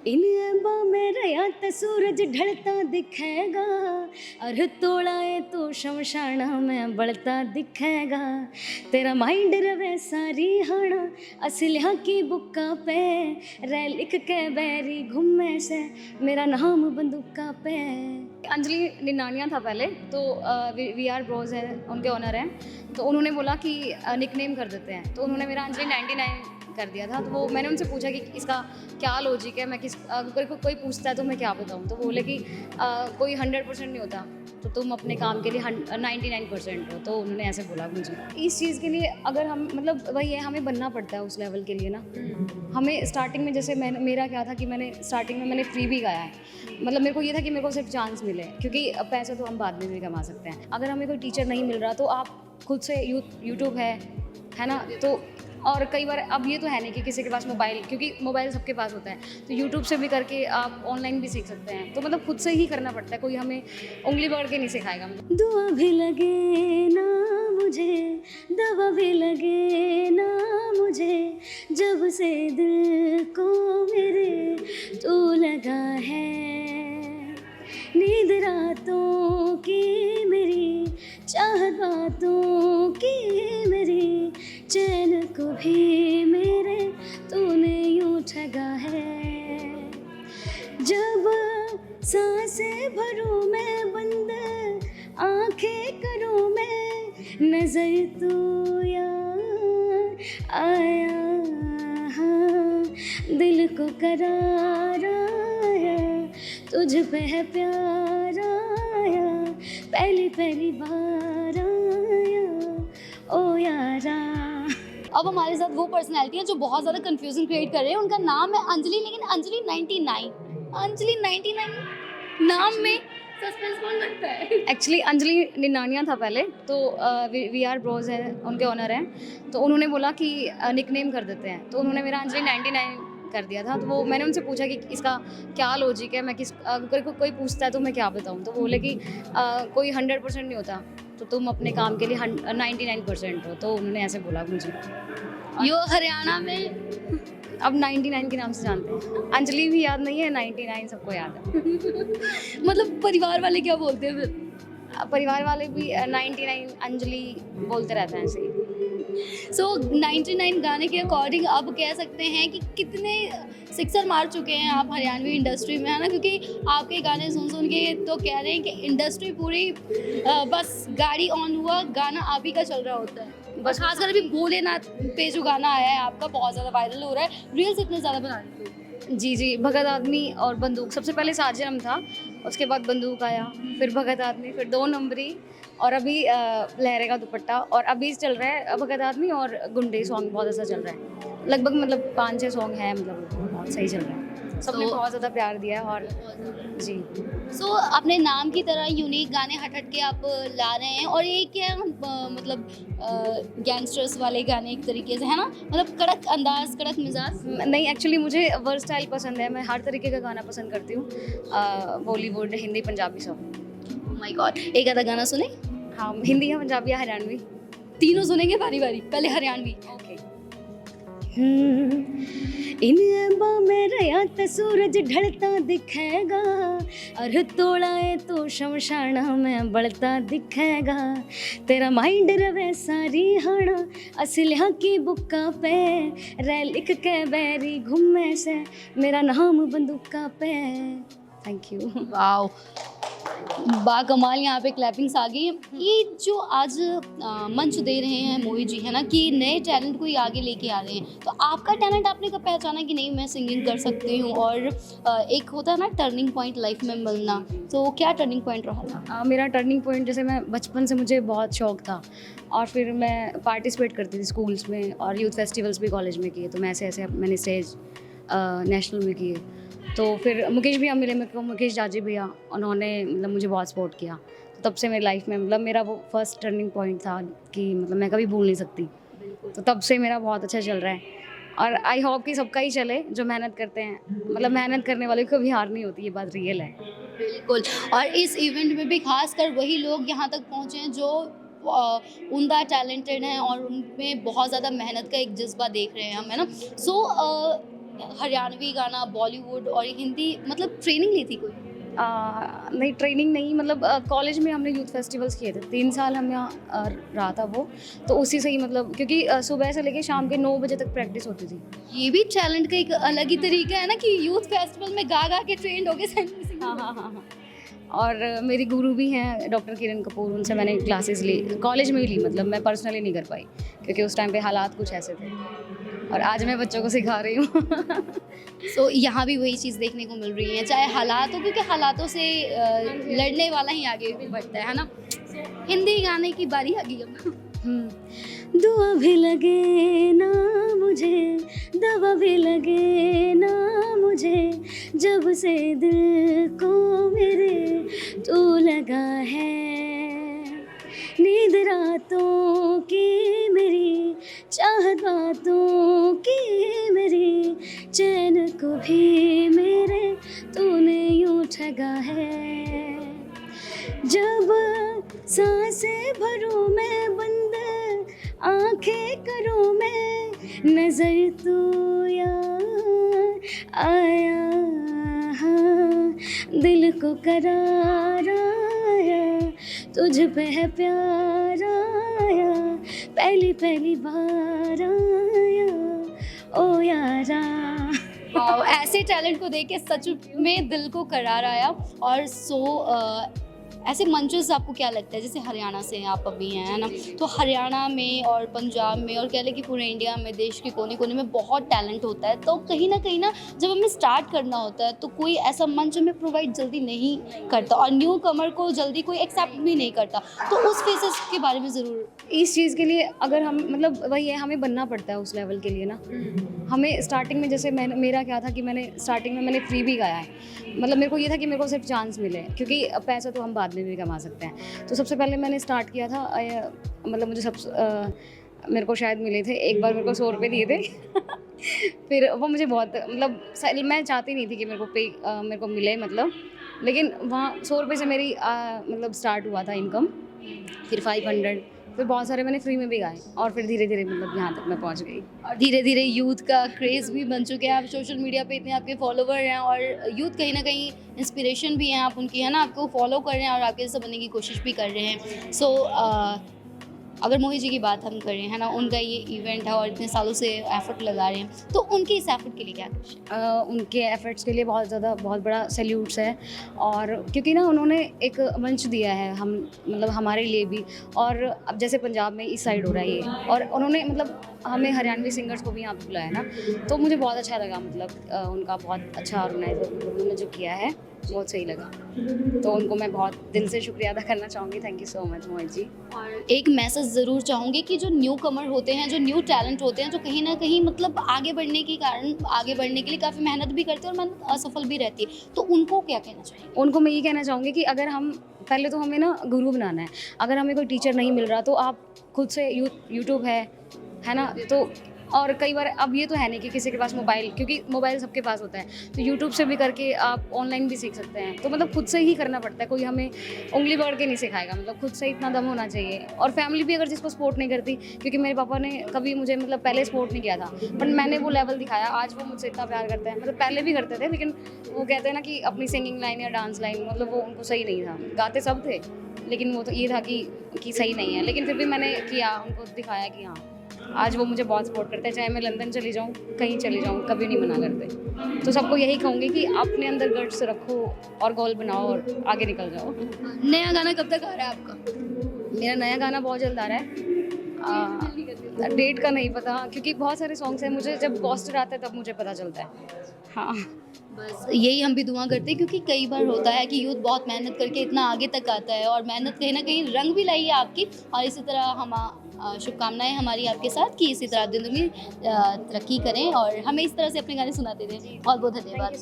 इन ऐबां में रहा ते सूरज ढलता दिखेगा, और तोड़ाए तो शमशाना में बलता दिखेगा। तेरा माइंड रवे सारी हाना असलिया की बुक्का पे, रह लिख के बैरी घूमे से मेरा नाम बंदूका पे। अंजलि निनानिया था पहले तो वी आर ब्रोज है, उनके ऑनर हैं, तो उन्होंने बोला कि निकनेम कर देते हैं, तो उन्होंने मेरा अंजलि 99 कर दिया था। तो वो मैंने उनसे पूछा कि इसका क्या लॉजिक है, मैं किस अगर कोई पूछता है तो मैं क्या बताऊँ, तो बोले कि कोई 100% नहीं होता, तो तुम अपने काम के लिए 99% हो, तो उन्होंने ऐसे बोला मुझे। इस चीज़ के लिए अगर हम मतलब वही है, हमें बनना पड़ता है उस लेवल के लिए ना। हमें स्टार्टिंग में जैसे मेरा क्या था कि मैंने स्टार्टिंग में मैंने फ्री भी गाया है, मतलब मेरे को ये था कि मेरे को सिर्फ चांस मिले, क्योंकि पैसे तो हम बाद में भी कमा सकते हैं। अगर हमें कोई टीचर नहीं मिल रहा तो आप खुद से यूट्यूब है ना, तो और कई बार अब ये तो है नहीं कि किसी के पास मोबाइल, क्योंकि मोबाइल सबके पास होता है, तो यूट्यूब से भी करके आप ऑनलाइन भी सीख सकते हैं। तो मतलब खुद से ही करना पड़ता है, कोई हमें उंगली पकड़ के नहीं सिखाएगा। दुआ भी लगे ना मुझे, दवा भी लगे ना मुझे, जब से दिल को मेरे तू लगा है। नींद रातों की मेरी, चाहत बातों की मेरी, चैन को भी मेरे तूने यूं ठगा है। जब सांसें भरूं मैं बंद, आंखें करूं मैं नजर, तू यार आया, हाँ दिल को करार आया, तुझ पे है प्यार आया, पहली पहली बार आया ओ यारा। अब हमारे साथ वो पर्सनैलिटी है जो बहुत ज़्यादा कंफ्यूजन क्रिएट कर रहे हैं। उनका नाम है अंजलि, लेकिन अंजलि 99, अंजलि 99 नाम में सस्पेंस कौन रखता है? एक्चुअली अंजलि निनानिया था पहले, तो वी आर ब्रोज है, उनके ऑनर हैं, तो उन्होंने बोला कि निकनेम कर देते हैं, तो उन्होंने मेरा अंजलि 99 कर दिया था। तो वो मैंने उनसे पूछा कि इसका क्या लॉजिक है, मैं किस अगर कोई पूछता है तो मैं क्या बताऊँ, तो बोले कि कोई 100% नहीं होता, तो तुम अपने काम के लिए 99% हो, तो उन्होंने ऐसे बोला मुझे। यो हरियाणा में अब 99 के नाम से जानते हैं, अंजलि भी याद नहीं है, 99 सबको याद है। मतलब परिवार वाले क्या बोलते हैं फिर? परिवार वाले भी 99 अंजलि बोलते रहते हैं ऐसे ही। सो 99 गाने के अकॉर्डिंग आप कह सकते हैं कि कितने सिक्सर मार चुके हैं आप हरियाणवी इंडस्ट्री में, है ना? क्योंकि आपके गाने सुन सुन के तो कह रहे हैं कि इंडस्ट्री पूरी बस गाड़ी ऑन हुआ, गाना आप ही का चल रहा होता है। बस खासकर अभी भोलेनाथ पे जो गाना आया है आपका, बहुत ज़्यादा वायरल हो रहा है, रील्स इतने ज़्यादा बना रहे हो। जी, भगत आदमी और बंदूक, सबसे पहले साजनम था, उसके बाद बंदूक आया, फिर भगत आदमी, फिर 2 नंबरी, और अभी लहरे का दुपट्टा, और अभी चल रहा है भगत आदमी और गुंडे सॉन्ग बहुत अच्छा चल रहा है। लगभग मतलब 5-6 सॉन्ग है, मतलब बहुत सही चल रहा है। सबने बहुत ज़्यादा प्यार दिया है। और जी। सो अपने नाम की तरह यूनिक गाने हट हट के आप ला रहे हैं, और ये क्या मतलब गैंगस्टर्स वाले गाने एक तरीके से, है ना? मतलब कड़क अंदाज, कड़क मिजाज। नहीं, एक्चुअली मुझे वर्सटाइल पसंद है, मैं हर तरीके का गाना पसंद करती हूँ, बॉलीवुड, हिंदी, पंजाबी सब। माय गॉड, एक आधा गाना सुने? हाँ, हिंदी या पंजाबी या हरियाणवी। तीनों सुनेंगे बारी बारी, पहले हरियाणवी। ओके। इन ऐबां में रहा ते सूरज ढलता दिखेगा, और तोड़ाए तो शमशाना में बलता दिखेगा। तेरा माइंड रवे सारी हाना असलिया की बुक्का पे, रह लिख के बैरी घूमे से मेरा नाम बंदूका पे। Thank you. वाओ, बाकमाल, यहाँ पे क्लैपिंग्स आ गई। ये जो आज मंच दे रहे हैं मोहित जी, है ना, कि नए टैलेंट को ही आगे लेके आ रहे हैं, तो आपका टैलेंट आपने कब पहचाना कि नहीं मैं सिंगिंग कर सकती हूँ? और एक होता है ना टर्निंग पॉइंट लाइफ में मिलना, तो क्या टर्निंग पॉइंट रहा था? मेरा टर्निंग पॉइंट, जैसे मैं बचपन से मुझे बहुत शौक था, और फिर मैं पार्टिसिपेट करती थी स्कूल्स में, और यूथ फेस्टिवल्स भी कॉलेज में किए, तो मैं ऐसे मैंने स्टेज नेशनल में किए। तो फिर मुकेश भैया मिले मेरे को, मुकेश जाजी भैया, उन्होंने मतलब मुझे बहुत सपोर्ट किया। तो तब से मेरी लाइफ में मतलब मेरा वो फर्स्ट टर्निंग पॉइंट था कि मतलब मैं कभी भूल नहीं सकती। तो तब से मेरा बहुत अच्छा चल रहा है, और आई होप कि सबका ही चले जो मेहनत करते हैं, मतलब मेहनत करने वाले को कभी हार नहीं होती, ये बात रियल है। बिल्कुल, और इस इवेंट में भी खासकर वही लोग यहाँ तक पहुँचे हैं जो उमदा टैलेंटेड हैं और उनमें बहुत ज़्यादा मेहनत का एक जज्बा देख रहे हैं हम, है ना? सो हरियाणवी गाना, बॉलीवुड और हिंदी, मतलब ट्रेनिंग ली थी कोई? नहीं, ट्रेनिंग नहीं, मतलब कॉलेज में हमने यूथ फेस्टिवल्स किए थे, 3 साल हम यहाँ रहा था वो, तो उसी से ही मतलब क्योंकि सुबह से लेके शाम के 9 बजे तक प्रैक्टिस होती थी। ये भी टैलेंट का एक अलग ही तरीका है ना कि यूथ फेस्टिवल में गा गा के ट्रेंड हो गए सिंगिंग। हाँ हाँ हाँ हाँ। और मेरी गुरु भी हैं डॉक्टर किरण कपूर, उनसे मैंने क्लासेस ली, कॉलेज में ही ली, मतलब मैं पर्सनली नहीं कर पाई क्योंकि उस टाइम पे हालात कुछ ऐसे थे, और आज मैं बच्चों को सिखा रही हूँ। सो यहाँ भी वही चीज़ देखने को मिल रही है, चाहे हालात हो, क्योंकि हालातों से लड़ने वाला ही आगे बढ़ता है ना। हिंदी गाने की बारी आ गई अब। दुआ भी लगे ना मुझे, दवा भी लगे ना मुझे, जब से दिल को मेरे तू लगा है, नींद रातों की मेरी, चाहत बातों की मेरी, चैन को भी मेरे तूने यूं ठगा है, जब सांसें भरूं मैं बंद, आंखें करूं मैं, नजर तू यार आया, हाँ, दिल को करार आया, तुझ पे है प्यार आया, पहली पहली बार आया, ओ यारा। वाओ, ऐसे टैलेंट को देख के सच में दिल को करार आया। और ऐसे मंचेस आपको क्या लगता है, जैसे हरियाणा से आप अभी हैं, है ना, तो हरियाणा में और पंजाब में और कह लें कि पूरे इंडिया में, देश के कोने कोने में बहुत टैलेंट होता है, तो कहीं ना जब हमें स्टार्ट करना होता है तो कोई ऐसा मंच हमें प्रोवाइड जल्दी नहीं करता, और न्यू कमर को जल्दी कोई एक्सेप्ट भी नहीं करता, तो उस फेसेस के बारे में ज़रूर। इस चीज़ के लिए अगर हम, मतलब वही है, हमें बनना पड़ता है उस लेवल के लिए ना। हमें स्टार्टिंग में, जैसे मेरा क्या था कि मैंने स्टार्टिंग में मैंने फ्री भी गाया है, मतलब मेरे को ये था कि मेरे को सिर्फ चांस मिले, क्योंकि पैसा तो हम बाद में भी कमा सकते हैं। तो सबसे पहले मैंने स्टार्ट किया था, मतलब मुझे मेरे को शायद मिले थे, एक बार मेरे को 100 रुपये दिए थे। फिर वो मुझे बहुत, मतलब मैं चाहती नहीं थी कि मेरे को मिले, मतलब, लेकिन वहाँ 100 रुपये से मेरी मतलब स्टार्ट हुआ था इनकम, फिर 500, फिर बहुत सारे मैंने फ्री में भी गाए, और फिर धीरे धीरे मतलब यहाँ तक मैं पहुँच गई। और धीरे धीरे यूथ का क्रेज़ भी बन चुके हैं, आप सोशल मीडिया पे इतने आपके फॉलोवर हैं, और यूथ कहीं ना कहीं इंस्पिरेशन भी हैं आप उनकी, है ना, आपको फॉलो कर रहे हैं और आपके जैसा बनने की कोशिश भी कर रहे हैं। सो अगर मोहित जी की बात हम करें, है ना, उनका ये इवेंट है और इतने सालों से एफर्ट लगा रहे हैं, तो उनके इस एफर्ट के लिए क्या कुछ? उनके एफर्ट्स के लिए बहुत बड़ा सैल्यूट्स है, और क्योंकि ना उन्होंने एक मंच दिया है हम, मतलब हमारे लिए भी, और अब जैसे पंजाब में इस साइड हो रहा है ये, और उन्होंने मतलब हमें हरियाणवी सिंगर्स को भी यहाँ पे बुलाया ना, तो मुझे बहुत अच्छा लगा, मतलब उनका बहुत अच्छा ऑर्गेनाइजर उन्होंने जो किया है बहुत सही लगा, तो उनको मैं बहुत दिल से शुक्रिया अदा करना चाहूँगी। Thank you so much Mohit ji. और एक मैसेज ज़रूर चाहूँगी कि जो न्यू कमर होते हैं, जो न्यू टैलेंट होते हैं, जो कहीं ना कहीं मतलब आगे बढ़ने के लिए काफ़ी मेहनत भी करते हैं और मेहनत असफल भी रहती है, तो उनको क्या कहना चाहिए? उनको मैं ये कहना चाहूँगी कि अगर हम, पहले तो हमें ना गुरु बनाना है, अगर हमें कोई टीचर नहीं मिल रहा तो आप खुद से यूट्यूब है ना, तो और कई बार अब ये तो है नहीं कि किसी के पास मोबाइल, क्योंकि मोबाइल सबके पास होता है, तो यूट्यूब से भी करके आप ऑनलाइन भी सीख सकते हैं, तो मतलब खुद से ही करना पड़ता है, कोई हमें उंगली पकड़ के नहीं सिखाएगा, मतलब खुद से इतना दम होना चाहिए। और फैमिली भी अगर जिसको सपोर्ट नहीं करती, क्योंकि मेरे पापा ने कभी मुझे मतलब पहले सपोर्ट नहीं किया था, पर मैंने वो लेवल दिखाया, आज वो मुझसे इतना प्यार करते हैं, मतलब पहले भी करते थे, लेकिन वो कहते हैं ना कि अपनी सिंगिंग लाइन या डांस लाइन, मतलब वो उनको सही नहीं था, गाते सब थे, लेकिन वो तो ये था कि सही नहीं है, लेकिन फिर भी मैंने किया, उनको दिखाया कि हाँ, आज वो मुझे बहुत सपोर्ट करते हैं, चाहे मैं लंदन चली जाऊँ, कहीं चली जाऊँ, कभी नहीं मना करते। तो सबको यही कहूँगी कि अपने अंदर गट्स रखो और गोल बनाओ और आगे निकल जाओ। नया गाना कब तक आ रहा है आपका? मेरा नया गाना बहुत जल्द आ रहा है, डेट का नहीं पता, क्योंकि बहुत सारे सॉन्ग्स हैं, मुझे जब पोस्टर आता है तब मुझे पता चलता है। हाँ, बस यही हम भी दुआ करते हैं, क्योंकि कई बार होता है कि यूथ बहुत मेहनत करके इतना आगे तक आता है, और मेहनत कहीं ना कहीं रंग भी लाई है आपकी, और इसी तरह हम शुभकामनाएं हमारी आपके साथ कि इसी तरह दिन दुगनी तरक्की करें और हमें इस तरह से अपने गाने सुनाते रहें। बहुत बहुत धन्यवाद।